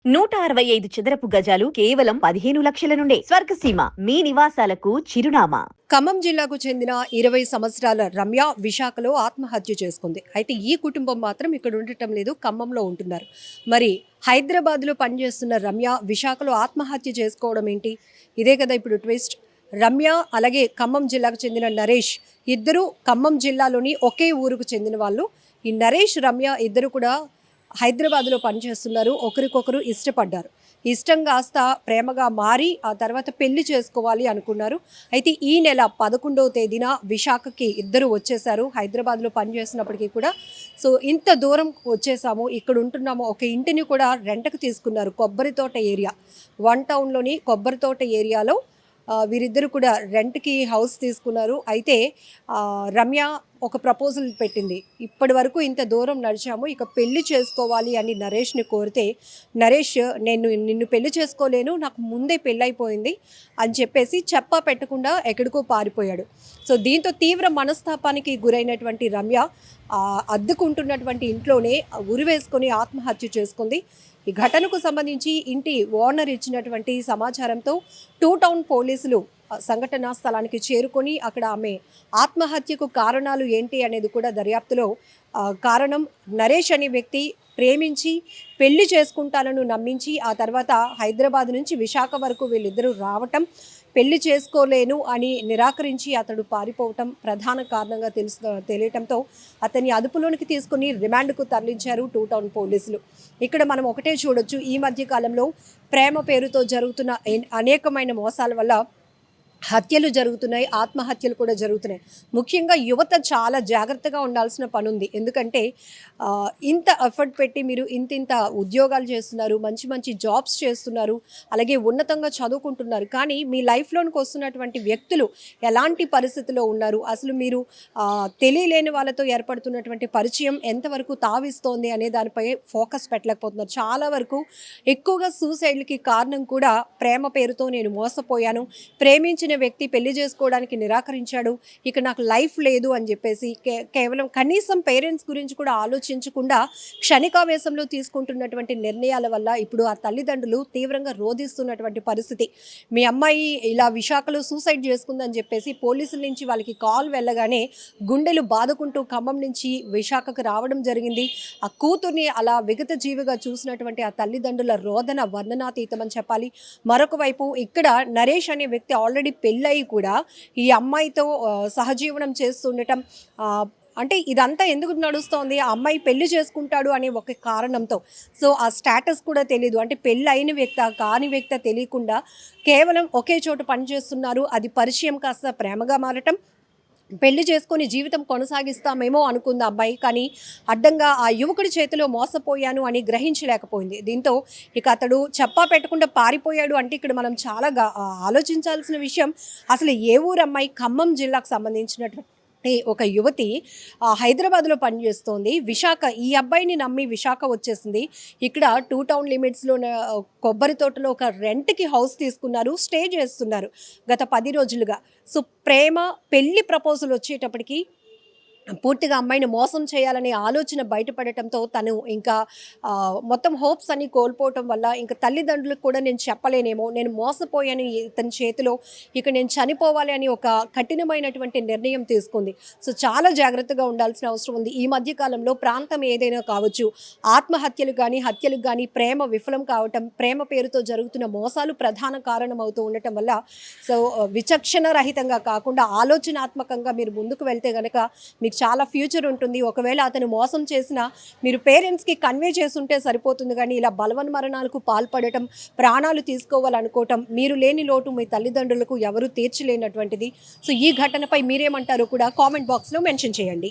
165 చదరపు గజాలు కేవలం 15 లక్షల నుండే స్వర్గసీమ మీ నివాసాలకు చిరునామా. ఖమ్మం జిల్లాకు చెందిన 20 సంవత్సరాల రమ్య విశాఖలో ఆత్మహత్య చేసుకుంది. అయితే ఈ కుటుంబం మాత్రం ఇక్కడ ఉండటం లేదు, ఖమ్మంలో ఉంటున్నారు. మరి హైదరాబాద్లో పనిచేస్తున్న రమ్య విశాఖలో ఆత్మహత్య చేసుకోవడం ఏంటి? ఇదే కదా ఇప్పుడు ట్విస్ట్. రమ్య అలాగే ఖమ్మం జిల్లాకు చెందిన నరేష్ ఇద్దరు ఖమ్మం జిల్లాలోని ఒకే ఊరుకు చెందిన వాళ్ళు. ఈ నరేష్ రమ్య ఇద్దరు కూడా హైదరాబాద్లో పనిచేస్తున్నారు. ఒకరికొకరు ఇష్టపడ్డారు. ఇష్టం కాస్త ప్రేమగా మారి ఆ తర్వాత పెళ్లి చేసుకోవాలి అనుకున్నారు. అయితే ఈ నెల 11వ తేదీన విశాఖకి ఇద్దరు వచ్చేసారు. హైదరాబాద్లో పనిచేస్తున్నప్పటికీ కూడా ఇంత దూరం వచ్చేసాము, ఇక్కడ ఉంటున్నాము. ఒక ఇంటిని కూడా రెంట్కి తీసుకున్నారు. కొబ్బరితోట ఏరియా, 1 టౌన్లోని కొబ్బరితోట ఏరియాలో వీరిద్దరు కూడా రెంట్కి హౌస్ తీసుకున్నారు. అయితే రమ్య ఒక ప్రపోజల్ పెట్టింది. ఇప్పటి వరకు ఇంత దూరం నడిచాము, ఇక పెళ్లి చేసుకోవాలి అని నరేష్ని కోరితే నరేష్ నిన్ను పెళ్లి చేసుకోలేను, నాకు ముందే పెళ్ళైపోయింది అని చెప్పేసి చెప్పా పెట్టకుండా ఎక్కడికో పారిపోయాడు. దీంతో తీవ్ర మనస్తాపానికి గురైనటువంటి రమ్య అద్దెకుంటున్నటువంటి ఇంట్లోనే ఉరివేసుకొని ఆత్మహత్య చేసుకుంది. ఈ ఘటనకు సంబంధించి ఇంటి ఓనర్ ఇచ్చినటువంటి సమాచారంతో 2 టౌన్ పోలీసులు సంఘటనా స్థలానికి చేరుకొని అక్కడ ఆమె ఆత్మహత్యకు కారణాలు ఏంటి అనేది కూడా దర్యాప్తులో కారణం నరేష్ అనే వ్యక్తి ప్రేమించి పెళ్లి చేసుకుంటానని నమ్మించి ఆ తర్వాత హైదరాబాద్ నుంచి విశాఖ వరకు వీళ్ళిద్దరూ రావటం, పెళ్లి చేసుకోలేను అని నిరాకరించి అతడు పారిపోవటం ప్రధాన కారణంగా తెలియటంతో అతన్ని అదుపులోనికి తీసుకుని రిమాండ్కు తరలించారు 2 టౌన్ పోలీసులు. ఇక్కడ మనం ఒకటే చూడొచ్చు, ఈ మధ్య కాలంలో ప్రేమ పేరుతో జరుగుతున్న అనేకమైన మోసాల వల్ల హత్యలు జరుగుతున్నాయి, ఆత్మహత్యలు కూడా జరుగుతున్నాయి. ముఖ్యంగా యువత చాలా జాగ్రత్తగా ఉండాల్సిన పని ఉంది. ఎందుకంటే ఇంత ఎఫర్ట్ పెట్టి మీరు ఇంత ఉద్యోగాలు చేస్తున్నారు, మంచి మంచి జాబ్స్ చేస్తున్నారు, అలాగే ఉన్నతంగా చదువుకుంటున్నారు. కానీ మీ లైఫ్లోనికి వస్తున్నటువంటి వ్యక్తులు ఎలాంటి పరిస్థితిలో ఉన్నారు, అసలు మీరు తెలియలేని వాళ్ళతో ఏర్పడుతున్నటువంటి పరిచయం ఎంతవరకు తావిస్తోంది అనే దానిపై ఫోకస్ పెట్టలేకపోతున్నారు. చాలా వరకు ఎక్కువగా సూసైడ్లకి కారణం కూడా ప్రేమ పేరుతో నేను మోసపోయాను, ప్రేమించిన వ్యక్తి పెళ్లి చేసుకోవడానికి నిరాకరించాడు, ఇక నాకు లైఫ్ లేదు అని చెప్పేసి కేవలం కనీసం పేరెంట్స్ గురించి కూడా ఆలోచించకుండా క్షణికావేశంలో తీసుకుంటున్నటువంటి నిర్ణయాల వల్ల ఇప్పుడు ఆ తల్లిదండ్రులు తీవ్రంగా రోధిస్తున్నటువంటి పరిస్థితి. మీ అమ్మాయి ఇలా విశాఖలో సూసైడ్ చేసుకుందని చెప్పేసి పోలీసుల నుంచి వాళ్ళకి కాల్ వెళ్ళగానే గుండెలు బాదుకుంటూ ఖమ్మం నుంచి విశాఖకు రావడం జరిగింది. ఆ కూతుర్ని అలా విగత జీవిగా చూసినటువంటి ఆ తల్లిదండ్రుల రోదన వర్ణనాతీతమని చెప్పాలి. మరొక వైపు ఇక్కడ నరేష్ అనే వ్యక్తి ఆల్రెడీ పెళ్ళయి కూడా ఈ అమ్మాయితో సహజీవనం చేస్తుండటం, అంటే ఇదంతా ఎందుకు నడుస్తోంది, ఆ అమ్మాయి పెళ్లి చేసుకుంటాడు అనే ఒక కారణంతో. ఆ స్టేటస్ కూడా తెలీదు, అంటే పెళ్ళి అయిన వ్యక్తి కాని వ్యక్తి తెలియకుండా కేవలం ఒకే చోట పనిచేస్తున్నారు. అది పరిచయం కాస్త ప్రేమగా మారటం, పెళ్లి చేసుకొని జీవితం కొనసాగిస్తామేమో అనుకుంది అబ్బాయి. కానీ అడ్డంగా ఆ యువకుడి చేతిలో మోసపోయాను అని గ్రహించలేకపోయింది. దీంతో ఇక అతడు చెప్పా పెట్టకుండా పారిపోయాడు. అంటే ఇక్కడ మనం చాలా ఆలోచించాల్సిన విషయం, అసలు ఏ ఊరు అమ్మాయి, ఖమ్మం జిల్లాకు సంబంధించినటువంటి ఒక యువతి హైదరాబాద్లో పనిచేస్తోంది. విశాఖ, ఈ అబ్బాయిని నమ్మి విశాఖ వచ్చేసింది. ఇక్కడ 2 టౌన్ లిమిట్స్లో కొబ్బరి తోటలో ఒక రెంట్కి హౌస్ తీసుకున్నారు, స్టే చేస్తున్నారు గత 10 రోజులుగా. ప్రేమ పెళ్లి ప్రపోజల్ వచ్చేటప్పటికి పూర్తిగా అమ్మాయిని మోసం చేయాలనే ఆలోచన బయటపడటంతో తను ఇంకా మొత్తం హోప్స్ అన్ని కోల్పోవటం వల్ల ఇంకా తల్లిదండ్రులకు కూడా నేను చెప్పలేనేమో, నేను మోసపోయాను ఇతని చేతిలో, ఇక నేను చనిపోవాలి అని ఒక కఠినమైనటువంటి నిర్ణయం తీసుకుంది. చాలా జాగ్రత్తగా ఉండాల్సిన అవసరం ఉంది. ఈ మధ్యకాలంలో ప్రాంతం ఏదైనా కావచ్చు, ఆత్మహత్యలు కానీ హత్యలకు కానీ ప్రేమ విఫలం కావటం, ప్రేమ పేరుతో జరుగుతున్న మోసాలు ప్రధాన కారణం అవుతూ ఉండటం వల్ల విచక్షణ రహితంగా కాకుండా ఆలోచనాత్మకంగా మీరు ముందుకు వెళ్తే కనుక మీకు చాలా ఫ్యూచర్ ఉంటుంది. ఒకవేళ అతను మోసం చేసినా మీరు పేరెంట్స్కి కన్వే చేసుంటే సరిపోతుంది. కానీ ఇలా బలవన్మరణాలకు పాల్పడటం, ప్రాణాలు తీసుకోవాలనుకోవటం, మీరు లేని లోటు మీ తల్లిదండ్రులకు ఎవరు తీర్చలేనటువంటిది. ఈ ఘటనపై మీరేమంటారో కూడా కామెంట్ బాక్స్లో మెన్షన్ చేయండి.